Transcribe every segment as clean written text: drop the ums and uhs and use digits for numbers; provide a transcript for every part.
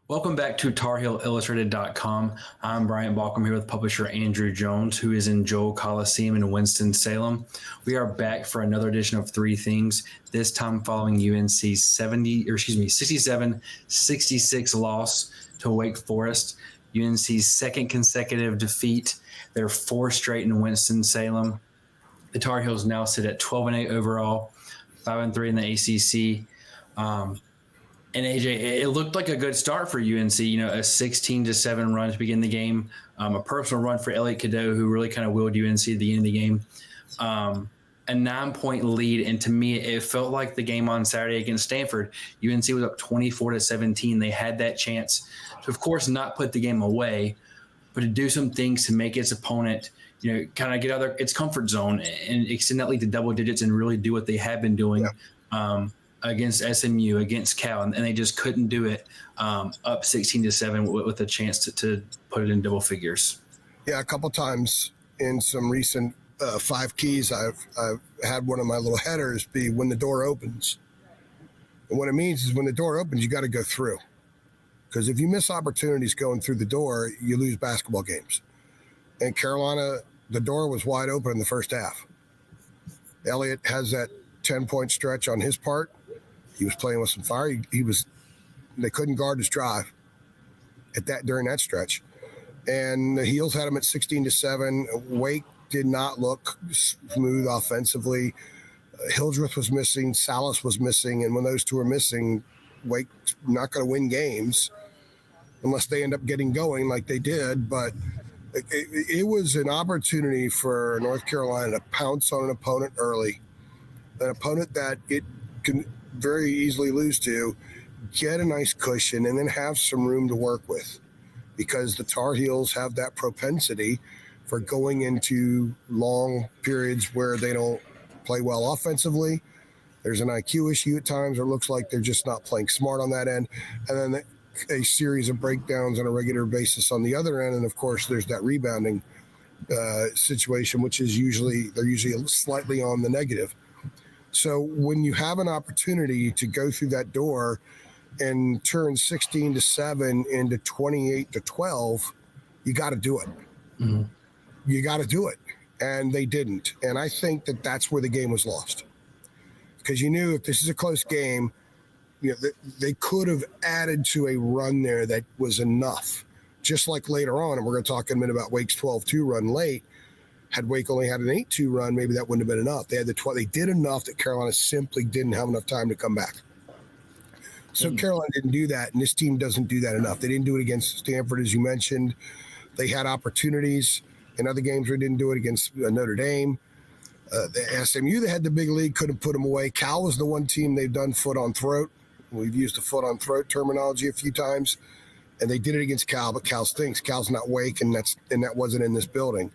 Welcome back to TarHeelIllustrated.com. I'm Bryant Balcom here with publisher Andrew Jones, who is in Joel Coliseum in Winston-Salem. We are back for another edition of Three Things, this time following UNC's 67-66 loss to Wake Forest. UNC's second consecutive defeat. They're four straight in Winston-Salem. The Tar Heels now sit at 12-8 overall, 5-3 in the ACC. And AJ, it looked like a good start for UNC, a 16-7 run to begin the game, a personal run for Elliot Cadeau, who really kind of willed UNC at the end of the game. A 9-point lead, and to me, it felt like the game on Saturday against Stanford. UNC was up 24-17. They had that chance to, of course, not put the game away, but to do some things to make its opponent, kind of get out of its comfort zone and extend that lead to double digits and really do what they have been doing. Yeah. Against SMU, against Cal, and they just couldn't do it up 16-7 with a chance to put it in double figures. Yeah, a couple times in some recent 5 keys, I've had one of my little headers be when the door opens. And what it means is when the door opens, you got to go through. Because if you miss opportunities going through the door, you lose basketball games. And Carolina, the door was wide open in the first half. Elliot has that 10-point stretch on his part. He was playing with some fire. They couldn't guard his drive during that stretch. And the Heels had him at 16-7. Wake did not look smooth offensively. Hildreth was missing. Salas was missing. And when those two are missing, Wake's not going to win games unless they end up getting going like they did. But it was an opportunity for North Carolina to pounce on an opponent early, an opponent that it can very easily lose to, get a nice cushion, and then have some room to work with, because the Tar Heels have that propensity for going into long periods where they don't play well offensively. There's an IQ issue at times, or it looks like they're just not playing smart on that end, and then a series of breakdowns on a regular basis on the other end. And of course, there's that rebounding situation, which is they're usually slightly on the negative. So when you have an opportunity to go through that door and turn 16-7 into 28-12, you got to do it. Mm-hmm. You got to do it. And they didn't. And I think that that's where the game was lost. Because you knew if this is a close game, they could have added to a run there that was enough. Just like later on, and we're going to talk in a minute about Wake's 12-2 run late. Had Wake only had an 8-2 run, maybe that wouldn't have been enough. They had They did enough that Carolina simply didn't have enough time to come back. So Carolina didn't do that, and this team doesn't do that enough. They didn't do it against Stanford, as you mentioned. They had opportunities in other games where they didn't do it against Notre Dame. The SMU, they had the big lead, couldn't put them away. Cal was the one team they've done foot on throat. We've used the foot on throat terminology a few times, and they did it against Cal, but Cal stinks. Cal's not Wake, and that wasn't in this building.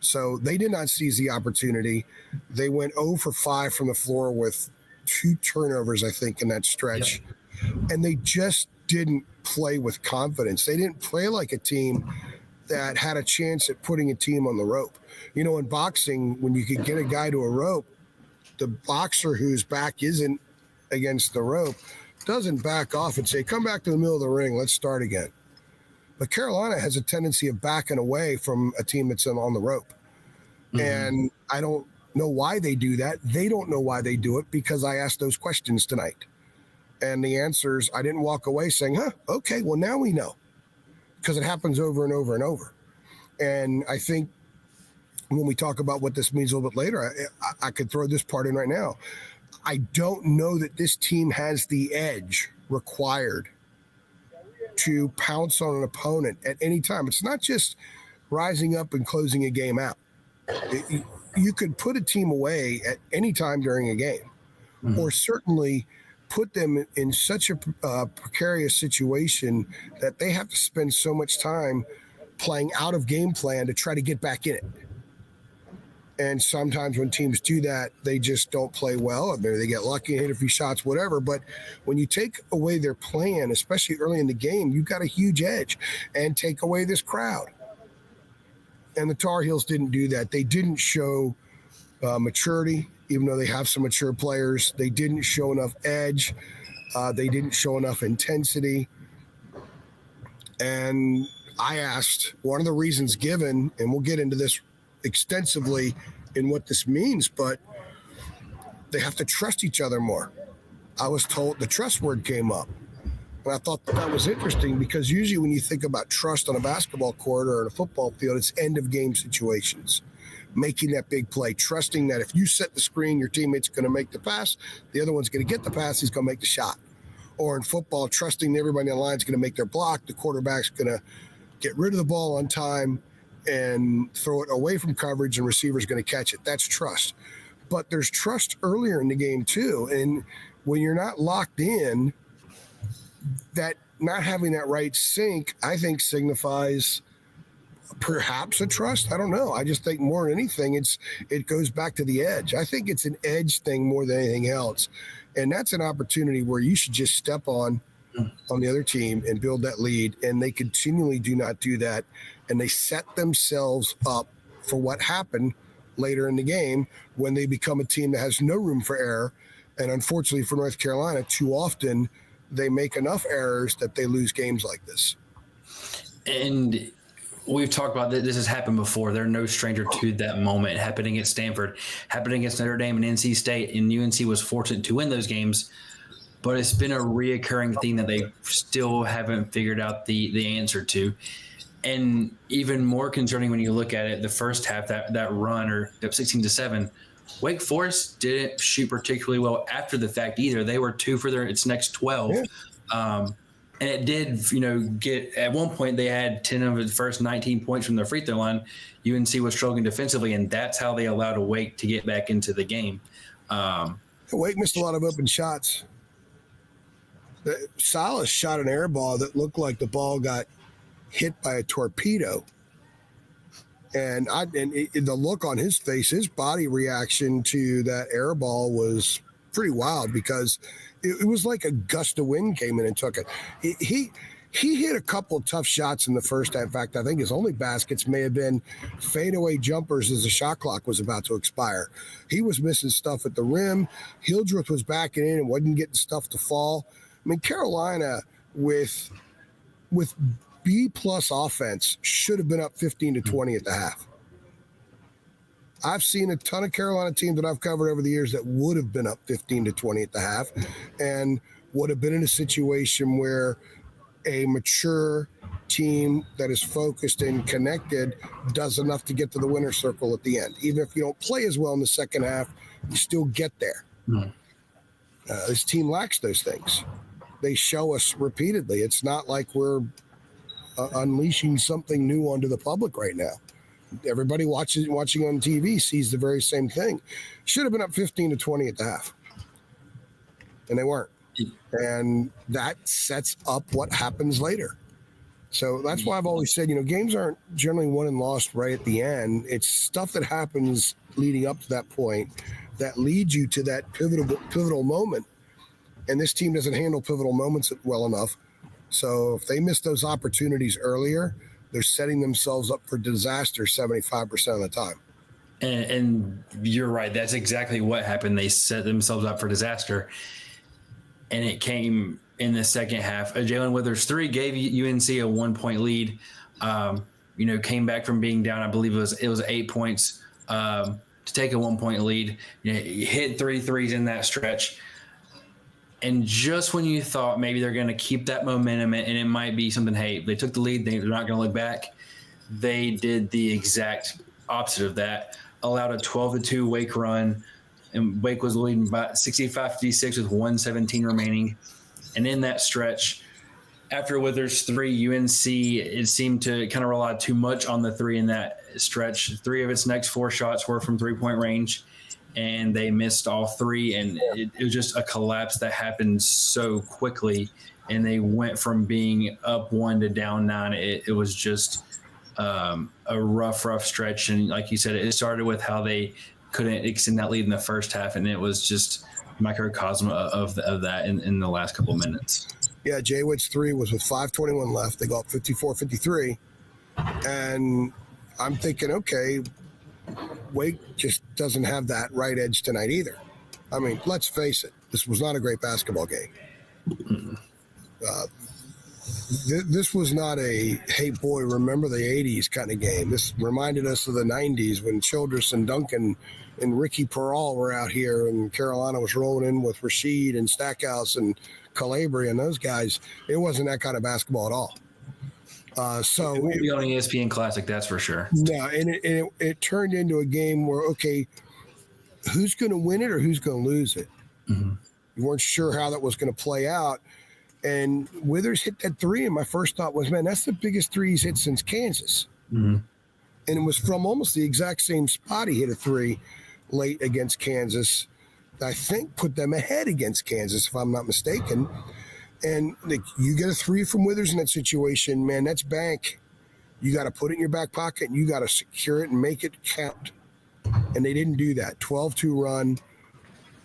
So they did not seize the opportunity. They went 0 for 5 from the floor with 2 turnovers, I think, in that stretch. Yep. And they just didn't play with confidence. They didn't play like a team that had a chance at putting a team on the rope. In boxing, when you could get a guy to a rope, the boxer whose back isn't against the rope doesn't back off and say, come back to the middle of the ring, let's start again. But Carolina has a tendency of backing away from a team that's on the rope. Mm-hmm. And I don't know why they do that. They don't know why they do it, because I asked those questions tonight. And the answers, I didn't walk away saying, okay, well, now we know. Because it happens over and over and over. And I think when we talk about what this means a little bit later, I could throw this part in right now. I don't know that this team has the edge required to pounce on an opponent at any time. It's not just rising up and closing a game out. You could put a team away at any time during a game, mm-hmm. or certainly put them in such a precarious situation that they have to spend so much time playing out of game plan to try to get back in it. And sometimes when teams do that, they just don't play well. Maybe they get lucky and hit a few shots, whatever. But when you take away their plan, especially early in the game, you've got a huge edge. And take away this crowd. And the Tar Heels didn't do that. They didn't show maturity, even though they have some mature players. They didn't show enough edge. They didn't show enough intensity. And I asked, one of the reasons given, and we'll get into this extensively in what this means, but they have to trust each other more. I was told the trust word came up. And I thought that was interesting because usually when you think about trust on a basketball court or in a football field, it's end of game situations. Making that big play, trusting that if you set the screen, your teammate's going to make the pass, the other one's going to get the pass, he's going to make the shot. Or in football, trusting everybody in the line is going to make their block, the quarterback's going to get rid of the ball on time and throw it away from coverage, and receiver's going to catch it. That's trust. But there's trust earlier in the game too. And when you're not locked in, that not having that right sync, I think signifies perhaps a trust. I don't know. I just think more than anything, it goes back to the edge. I think it's an edge thing more than anything else. And that's an opportunity where you should just step on the other team and build that lead. And they continually do not do that. And they set themselves up for what happened later in the game when they become a team that has no room for error. And unfortunately for North Carolina, too often they make enough errors that they lose games like this. And we've talked about that. This has happened before. They're no stranger to that moment. It happened against Stanford, happened against Notre Dame and NC State, and UNC was fortunate to win those games. But it's been a reoccurring theme that they still haven't figured out the answer to. And even more concerning when you look at it, the first half, that run or 16-7, Wake Forest didn't shoot particularly well after the fact either. They were 2 for its next 12. Yeah. And it did, get at one point they had 10 of the first 19 points from their free throw line. UNC was struggling defensively, and that's how they allowed Wake to get back into the game. Wake missed a lot of open shots. Salas shot an air ball that looked like the ball got hit by a torpedo. And the look on his face, his body reaction to that air ball was pretty wild because it was like a gust of wind came in and took it. He hit a couple of tough shots in the first half. In fact, I think his only baskets may have been fadeaway jumpers as the shot clock was about to expire. He was missing stuff at the rim. Hildreth was backing in and wasn't getting stuff to fall. I mean, Carolina with B-plus offense should have been up 15-20 at the half. I've seen a ton of Carolina teams that I've covered over the years that would have been up 15-20 at the half and would have been in a situation where a mature team that is focused and connected does enough to get to the winner's circle at the end. Even if you don't play as well in the second half, you still get there. This team lacks those things. They show us repeatedly. It's not like we're unleashing something new onto the public right now. Everybody watching on TV sees the very same thing. Should have been up 15-20 at the half, and they weren't. And that sets up what happens later. So that's why I've always said, games aren't generally won and lost right at the end. It's stuff that happens leading up to that point that leads you to that pivotal moment. And this team doesn't handle pivotal moments well enough. So if they miss those opportunities earlier, they're setting themselves up for disaster 75% of the time. And you're right. That's exactly what happened. They set themselves up for disaster. And it came in the second half. Jalen Withers 3 gave UNC a 1-point lead. Came back from being down. I believe it was 8 points to take a 1-point lead. Hit 3 threes in that stretch. And just when you thought maybe they're going to keep that momentum and it might be something, hey, they took the lead, they're not going to look back, they did the exact opposite of that, allowed a 12-2 Wake run, and Wake was leading by 65-56 with 1:17 remaining. And in that stretch, after Withers 3, UNC, it seemed to kind of rely too much on the 3 in that stretch. 3 of its next 4 shots were from three-point range, and they missed all 3, and it was just a collapse that happened so quickly, and they went from being up 1 to down 9. It was just a rough stretch, and like you said, it started with how they couldn't extend that lead in the first half, and it was just microcosm of that in the last couple of minutes. Yeah, Jay Witt's 3 was with 5:21 left. They go up 54-53, and I'm thinking, okay, Wake just doesn't have that right edge tonight either. I mean, let's face it. This was not a great basketball game. This was not a, hey, boy, remember the 80s kind of game. This reminded us of the 90s when Childress and Duncan and Ricky Peral were out here, and Carolina was rolling in with Rasheed and Stackhouse and Calabria and those guys. It wasn't that kind of basketball at all. So it won't be on ESPN Classic, that's for sure. No, and it turned into a game where, okay, who's going to win it or who's going to lose it? Mm-hmm. You weren't sure how that was going to play out. And Withers hit that three, and my first thought was, man, that's the biggest three he's hit since Kansas. Mm-hmm. And it was from almost the exact same spot he hit a three late against Kansas. I think put them ahead against Kansas, if I'm not mistaken. And you get a three from Withers in that situation, man, that's bank. You got to put it in your back pocket, and you got to secure it and make it count. And they didn't do that. 12-2 run,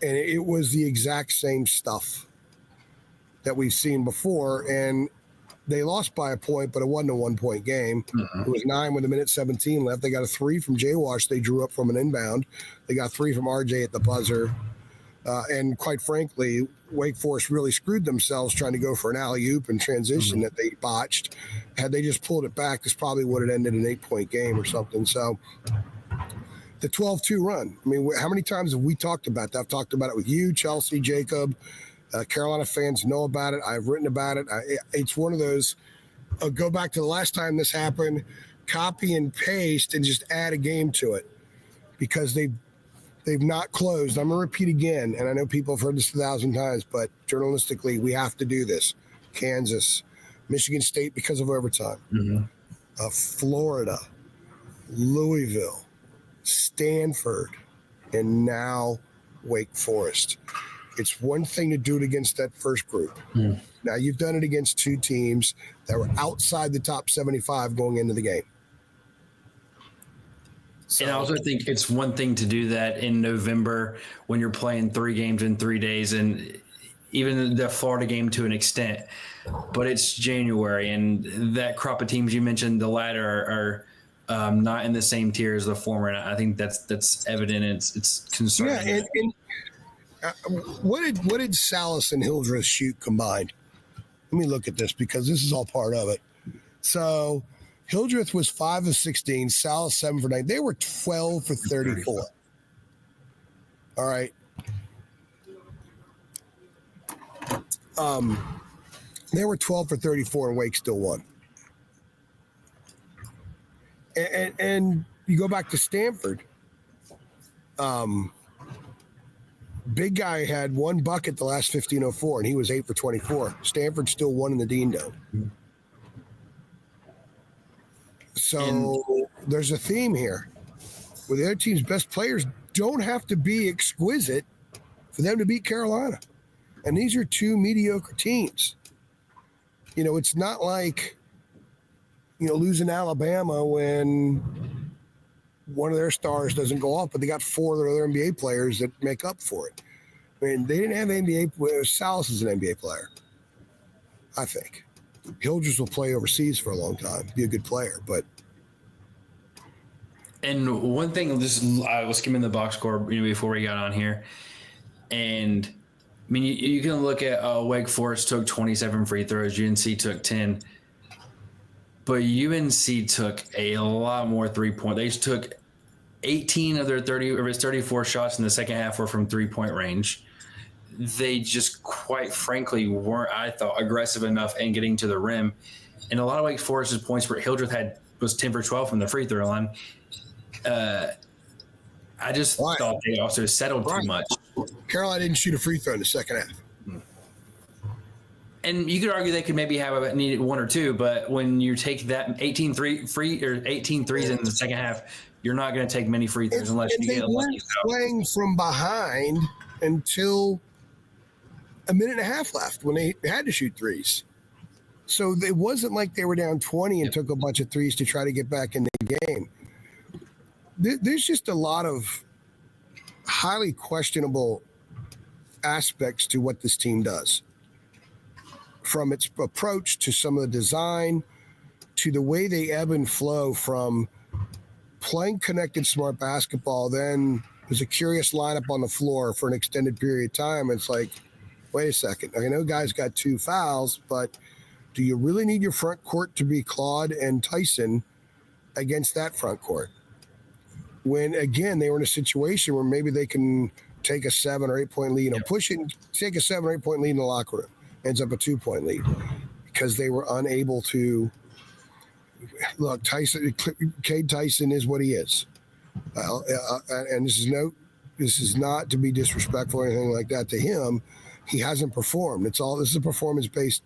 and it was the exact same stuff that we've seen before. And they lost by a point, but it wasn't a 1-point game. Mm-hmm. It was 9 with 1:17 left. They got a three from Jay Wash. They drew up from an inbound. They got three from RJ at the buzzer. And quite frankly, Wake Forest really screwed themselves trying to go for an alley-oop and transition that they botched. Had they just pulled it back, this probably would have ended an 8-point game or something. So the 12-2 run, I mean, how many times have we talked about that? I've talked about it with you, Chelsea, Jacob. Carolina fans know about it. I've written about it. It's one of those, go back to the last time this happened, copy and paste, and just add a game to it, because they've not closed. I'm going to repeat again, and I know people have heard this 1,000 times, but journalistically, we have to do this. Kansas, Michigan State because of overtime, Florida, Louisville, Stanford, and now Wake Forest. It's one thing to do it against that first group. Now, you've done it against two teams that were outside the top 75 going into the game. So, and I also think it's one thing to do that in November when you're playing 3 games in 3 days, and even the Florida game to an extent. But it's January, and that crop of teams you mentioned, the latter are not in the same tier as the former. And I think that's evident. It's concerning. Yeah, and what did Salas and Hildreth shoot combined? Let me look at this, because this is all part of it. So Hildreth was 5 of 16, Salas 7 for 9. They were 12 for 34. All right. They were 12 for 34, and Wake still won. And you go back to Stanford. Big guy had 1 bucket the last 15:04, and he was 8 for 24. Stanford still won in the Dean Dome. So there's a theme here where the other team's best players don't have to be exquisite for them to beat Carolina. And these are 2 mediocre teams. You know, it's not like, losing Alabama when one of their stars doesn't go off, but they got 4 other NBA players that make up for it. I mean, they didn't have NBA. Salas is an NBA player, I think. Hildreth will play overseas for a long time, be a good player, but. And one thing, I was skimming the box score before we got on here, and I mean, you can look at Wake Forest took 27 free throws, UNC took 10, but UNC took a lot more 3-point. They took 18 of their 34 shots in the second half were from 3-point range. They just, quite frankly, weren't, I thought, aggressive enough in getting to the rim. And a lot of Wake Forest's points where Hildreth was 10 for 12 from the free throw line. I just thought they also settled too much. Carolina didn't shoot a free throw in the second half. And you could argue they could maybe have needed 1 or 2, but when you take that 18 threes in the second half, you're not going to take many free throws unless you get a lucky foul. They weren't playing from behind until a minute and a half left when they had to shoot threes. So it wasn't like they were down 20 and took a bunch of threes to try to get back in the game. There's just a lot of highly questionable aspects to what this team does. From its approach to some of the design to the way they ebb and flow from playing connected smart basketball. Then there's a curious lineup on the floor for an extended period of time. It's like, wait a second. I know guys got 2 fouls, but Do you really need your front court to be Claude and Tyson against that front court? When, again, they were in a situation where maybe they can take a 7 or 8 point lead, take a 7 or 8 point lead in the locker room, ends up a 2 point lead because they were unable to. Look, Cade Tyson is what he is. And this is not to be disrespectful or anything like that to him. He hasn't performed. This is a performance-based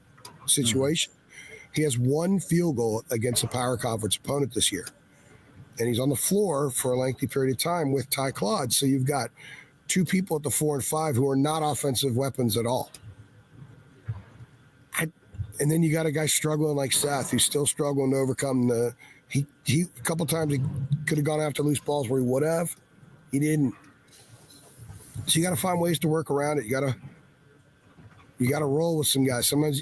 situation. He has 1 field goal against a power conference opponent this year. And he's on the floor for a lengthy period of time with Ty Claude. So you've got 2 people at the 4 and 5 who are not offensive weapons at all. And then you got a guy struggling like Seth, who's still struggling to overcome he a couple times he could have gone after loose balls where he would have. He didn't. So you got to find ways to work around it. You got to roll with some guys. Sometimes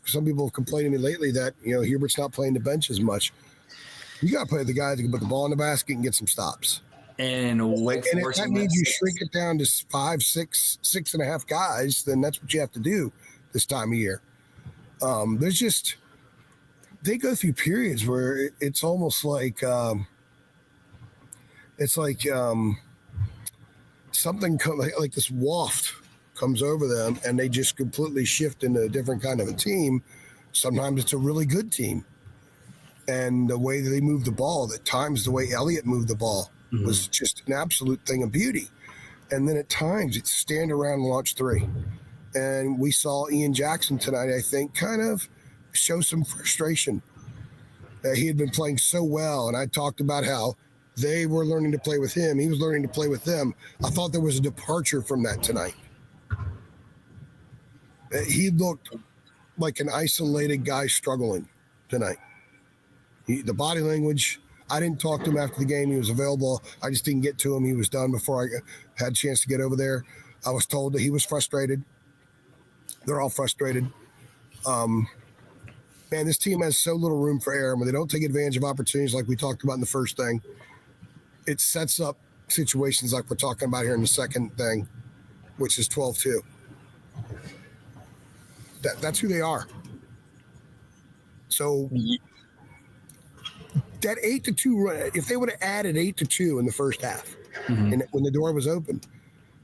some people have complained to me lately that Hubert's not playing the bench as much. You got to play the guys that can put the ball in the basket and get some stops. And Wake Forest, that means you shrink it down to 5, 6, 6.5 guys. Then that's what you have to do this time of year. They go through periods where it's almost like something like this waft comes over them and they just completely shift into a different kind of a team. Sometimes it's a really good team. And the way that they move the ball, at times the way Elliott moved the ball was just an absolute thing of beauty. And then at times it's stand around and launch 3. And we saw Ian Jackson tonight, I think, kind of show some frustration. He had been playing so well, and I talked about how they were learning to play with him. He was learning to play with them. I thought there was a departure from that tonight. He looked like an isolated guy struggling tonight. The body language, I didn't talk to him after the game. He was available. I just didn't get to him. He was done before I had a chance to get over there. I was told that he was frustrated. They're all frustrated. Man, this team has so little room for error. When they don't take advantage of opportunities like we talked about in the first thing, it sets up situations like we're talking about here in the second thing, which is 12-2. That's who they are. So that 8-2 run, if they would have added 8-2 in the first half, and when the door was open,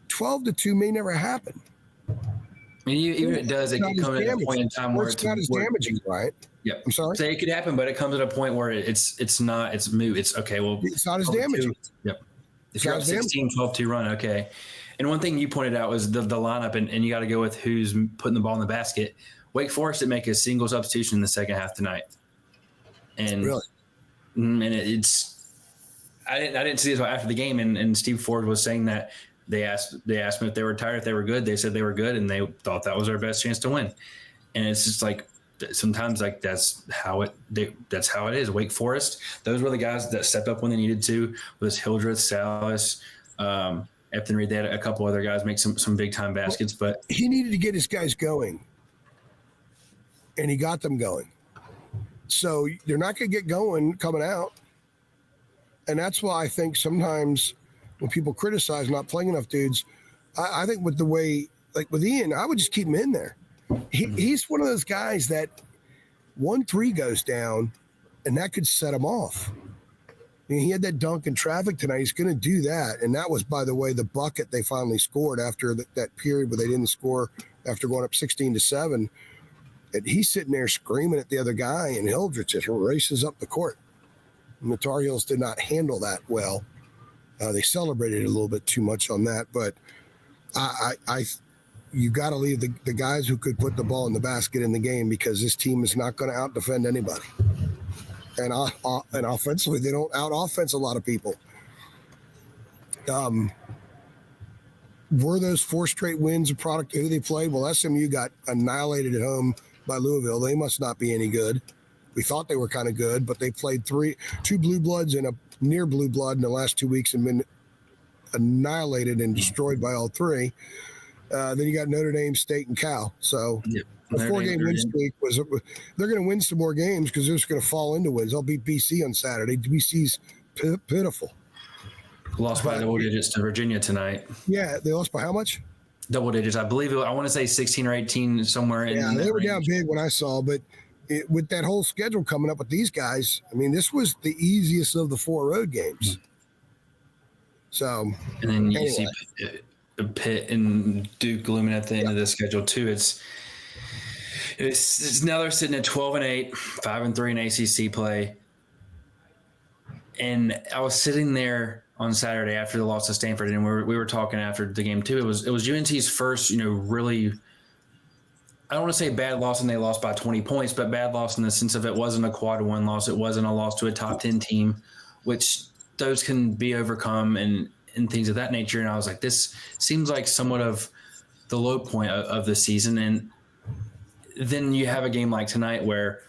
12-2 may never happen. I mean, even if it does, it could come at a point in time where it's not as damaging, right? Yeah, I'm sorry. So it could happen, but it comes at a point where it's moot. It's okay. Well, it's not as damaging. Yep. If you're up 16, 12-2 run, okay. And one thing you pointed out was the lineup, and you got to go with who's putting the ball in the basket. Wake Forest didn't make a single substitution in the second half tonight, and really, I didn't see this after the game, and Steve Ford was saying that. They asked me if they were tired, if they were good. They said they were good, and they thought that was their best chance to win. And it's just like sometimes like that's how it is. Wake Forest, those were the guys that stepped up when they needed to. Was Hildreth, Salas, Epton Reed. They had a couple other guys make some big time baskets, but he needed to get his guys going, and he got them going. So they're not going to get going coming out, and that's why I think sometimes. When people criticize not playing enough dudes, I think with the way, like with Ian, I would just keep him in there. He's one of those guys that 1-3 goes down, and that could set him off. I mean, he had that dunk in traffic tonight. He's going to do that. And that was, by the way, the bucket they finally scored after that period where they didn't score after going up 16-7. And he's sitting there screaming at the other guy, and Hildreth just races up the court. And the Tar Heels did not handle that well. They celebrated a little bit too much on that, but you got to leave the guys who could put the ball in the basket in the game because this team is not going to out-defend anybody. And offensively, they don't out-offense a lot of people. Were those 4 straight wins a product of who they played? Well, SMU got annihilated at home by Louisville. They must not be any good. We thought they were kind of good, but they played 2 blue bloods and a near blue blood in the last 2 weeks and been annihilated and destroyed by all 3. Then you got Notre Dame, State, and Cal. So the 4-game win streak they're going to win some more games because they're just going to fall into wins. They'll beat BC on Saturday. BC's pitiful. Lost by double digits to Virginia tonight. Yeah, they lost by how much? double digits. I believe I want to say 16 or 18 somewhere in Yeah, that they were range. down big when I saw, but with that whole schedule coming up with these guys, I mean, this was the easiest of the 4 road games. So, and then you anyway. see Pitt and Duke looming at the end of the schedule too. It's now they're sitting at 12-8, 5-3 in ACC play. And I was sitting there on Saturday after the loss to Stanford, and we were talking after the game too. It was UNC's first, really, I don't want to say bad loss, and they lost by 20 points, but bad loss in the sense of it wasn't a quad 1 loss. It wasn't a loss to a top 10 team, which those can be overcome and things of that nature. And I was like, this seems like somewhat of the low point of the season. And then you have a game like tonight where,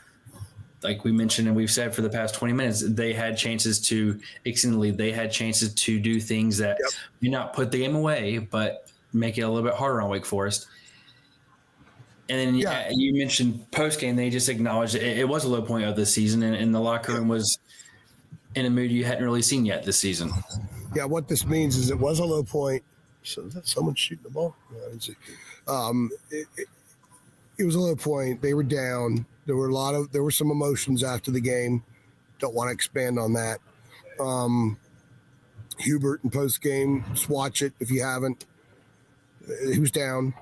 like we mentioned and we've said for the past 20 minutes, they had chances to extendedly, they had chances to do things that may not put the game away, but make it a little bit harder on Wake Forest. And then you mentioned post-game, they just acknowledged it was a low point of the season, and the locker room was in a mood you hadn't really seen yet this season. Yeah, what this means is it was a low point. So is that someone shooting the ball? No, I didn't see. It was a low point. They were down. There were some emotions after the game. Don't want to expand on that. Hubert in post game, watch it if you haven't. He was down.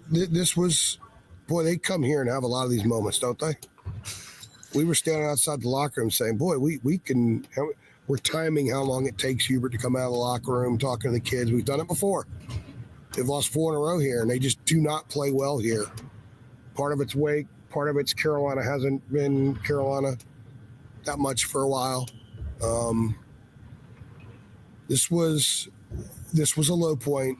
This was, boy, they come here and have a lot of these moments, don't they? We were standing outside the locker room saying, boy, we're timing how long it takes Hubert to come out of the locker room, talking to the kids. We've done it before. They've lost 4 in a row here, and they just do not play well here. Part of it's Wake, part of it's Carolina hasn't been Carolina that much for a while. This was a low point.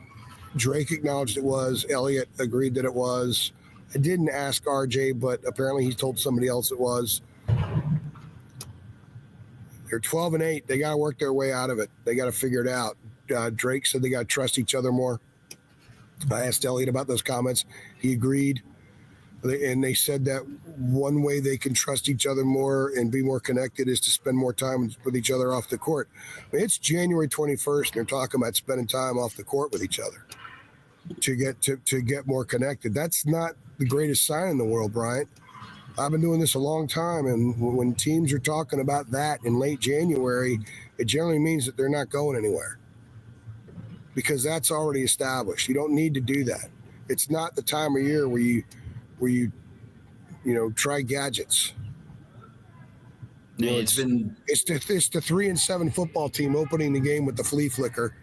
Drake acknowledged it was. Elliott agreed that it was. I didn't ask RJ, but apparently he told somebody else it was. They're 12-8. They got to work their way out of it. They got to figure it out. Drake said they got to trust each other more. I asked Elliott about those comments. He agreed. And they said that one way they can trust each other more and be more connected is to spend more time with each other off the court. I mean, it's January 21st, and they're talking about spending time off the court with each other to get more connected. That's not the greatest sign in the world, Bryant. I've been doing this a long time, and when teams are talking about that in late January, it generally means that they're not going anywhere because that's already established. You don't need to do that. It's not the time of year where you try gadgets. It's the 3-7 football team opening the game with the flea flicker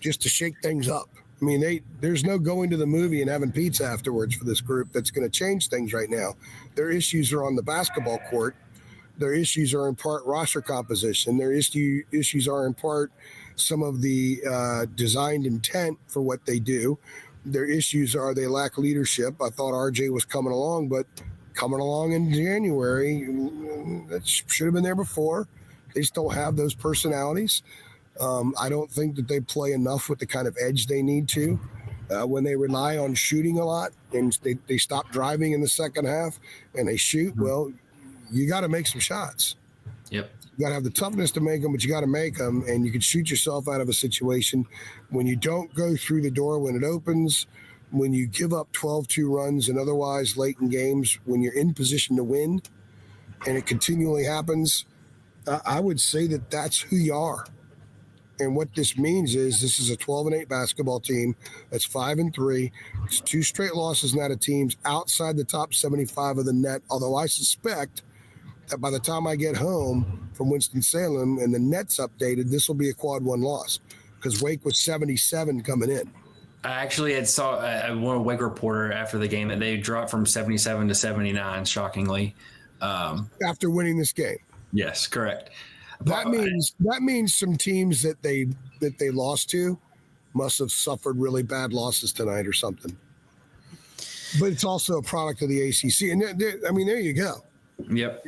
just to shake things up. I mean, there's no going to the movie and having pizza afterwards for this group that's going to change things right now. Their issues are on the basketball court. Their issues are in part roster composition. Their issues are in part some of the designed intent for what they do. Their issues are they lack leadership. I thought RJ was coming along, but coming along in January, that should have been there before. They just don't have those personalities. I don't think that they play enough with the kind of edge they need to. When they rely on shooting a lot and they stop driving in the second half and they shoot, well, you got to make some shots. Yep. You got to have the toughness to make them, but you got to make them, and you can shoot yourself out of a situation when you don't go through the door when it opens, when you give up 12-2 runs and otherwise late in games, when you're in position to win, and it continually happens. I would say that that's who you are. And what this means is this is a 12-8 basketball team that's 5-3. It's 2 straight losses now to teams outside the top 75 of the net, although I suspect that by the time I get home from Winston-Salem and the net's updated, this will be a quad 1 loss because Wake was 77 coming in. I actually had saw one Wake reporter after the game that they dropped from 77 to 79, shockingly. After winning this game. Yes, correct. That means some teams that they lost to must have suffered really bad losses tonight or something. But it's also a product of the ACC. And there you go. Yep.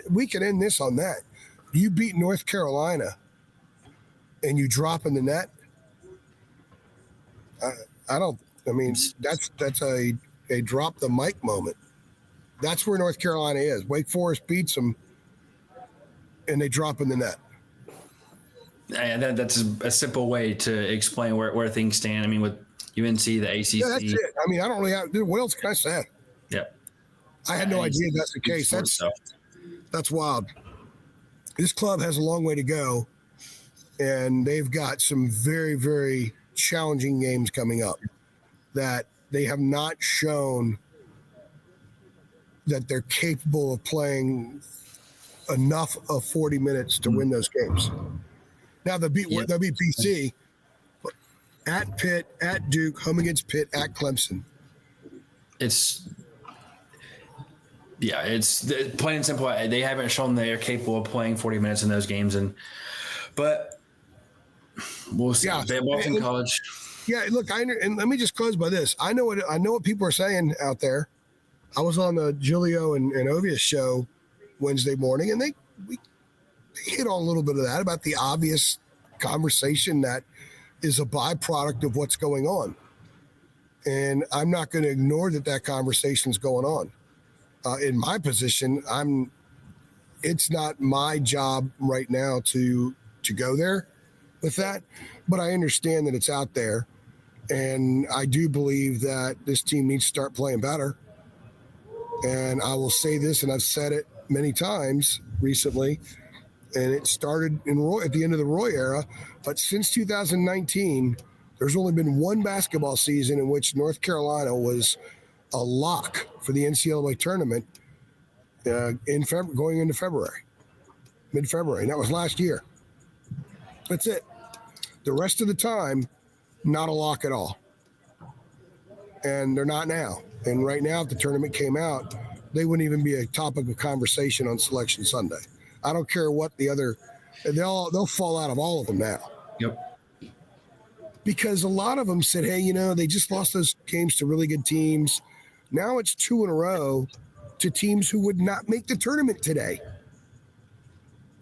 We can end this on that. You beat North Carolina and you drop in the net. That's a drop the mic moment. That's where North Carolina is. Wake Forest beats them and they drop in the net. And that's a simple way to explain where things stand. I mean, with UNC, the ACC. Yeah, that's it. I mean, I don't really have. What else can I say? Yeah. I had no idea that's the case. That's wild. This club has a long way to go, and they've got some very, very challenging games coming up that they have not shown that they're capable of playing enough of 40 minutes to win those games. Now they'll beat BC at Pitt, at Duke, home against Pitt, at Clemson. It's plain and simple. They haven't shown they're capable of playing 40 minutes in those games, but we'll see. Yeah, Boston College. Yeah, look, and let me just close by this. I know what people are saying out there. I was on the Giulio and Ovius show Wednesday morning, and they hit on a little bit of that about the obvious conversation that is a byproduct of what's going on. And I'm not going to ignore that conversation is going on. In my position, it's not my job right now to go there with that, but I understand that it's out there. And I do believe that this team needs to start playing better. And I will say this, and I've said it many times recently, and it started at the end of the Roy era, but since 2019, there's only been one basketball season in which North Carolina was a lock for the NCAA tournament going into February, mid-February. And that was last year. That's it. The rest of the time, not a lock at all. And they're not now. And right now, if the tournament came out, they wouldn't even be a topic of conversation on Selection Sunday. I don't care what they'll fall out of all of them now. Yep. Because a lot of them said, hey, they just lost those games to really good teams. Now it's 2 in a row to teams who would not make the tournament today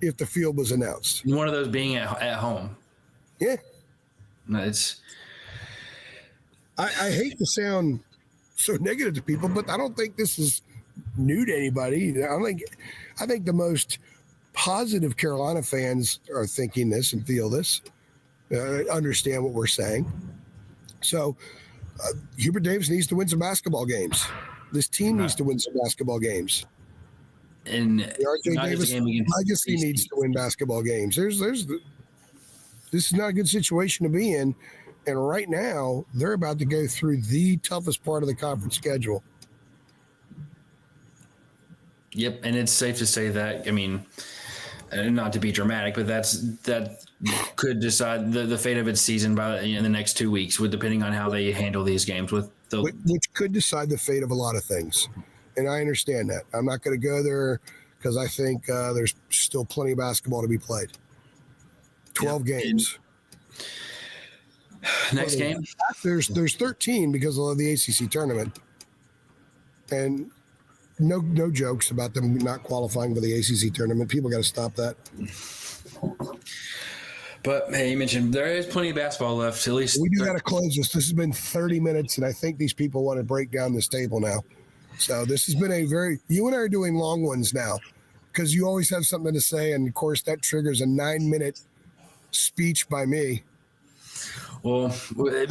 if the field was announced. One of those being at home. Yeah. No, I hate to sound so negative to people, but I don't think this is new to anybody. I think the most positive Carolina fans are thinking this and feel this, understand what we're saying. So Hubert Davis needs to win some basketball games. This team needs to win some basketball games. And RJ Davis legacy needs to win basketball games. This is not a good situation to be in. And right now, they're about to go through the toughest part of the conference schedule. Yep, and it's safe to say that, I mean, not to be dramatic, but that could decide the fate of its season in the next 2 weeks, depending on how they handle these games. Which could decide the fate of a lot of things. And I understand that. I'm not going to go there because I think there's still plenty of basketball to be played. 12 games. Next game? There's 13 because of the ACC tournament. And no jokes about them not qualifying for the ACC tournament. People got to stop that. But, hey, you mentioned there is plenty of basketball left. At least we do got to close this. This has been 30 minutes, and I think these people want to break down this table now. So this has been you and I are doing long ones now because you always have something to say. And, of course, that triggers a 9-minute speech by me. Well, I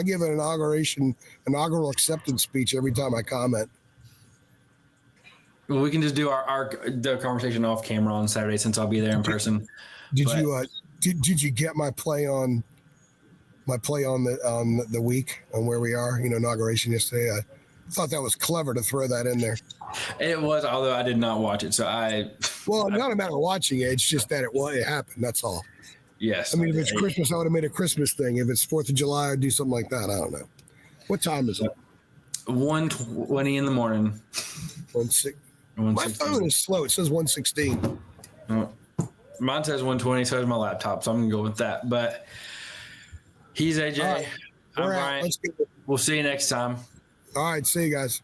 give an inaugural acceptance speech every time I comment. Well, we can just do the conversation off camera on Saturday since I'll be there in person. Did you get my play on the week on where we are? Inauguration yesterday. I thought that was clever to throw that in there. It was, although I did not watch it. Well, not a matter of watching it. It's just that it happened. That's all. Yes. I mean, if it's Christmas, I would have made a Christmas thing. If it's 4th of July, I'd do something like that. I don't know. What time is it? 1:20 in the morning. 1:16. My phone is slow. It says 1:16. Mine says 1:20, so does my laptop, so I'm going to go with that. But he's AJ. Right. I'm Brian. We'll see you next time. All right. See you guys.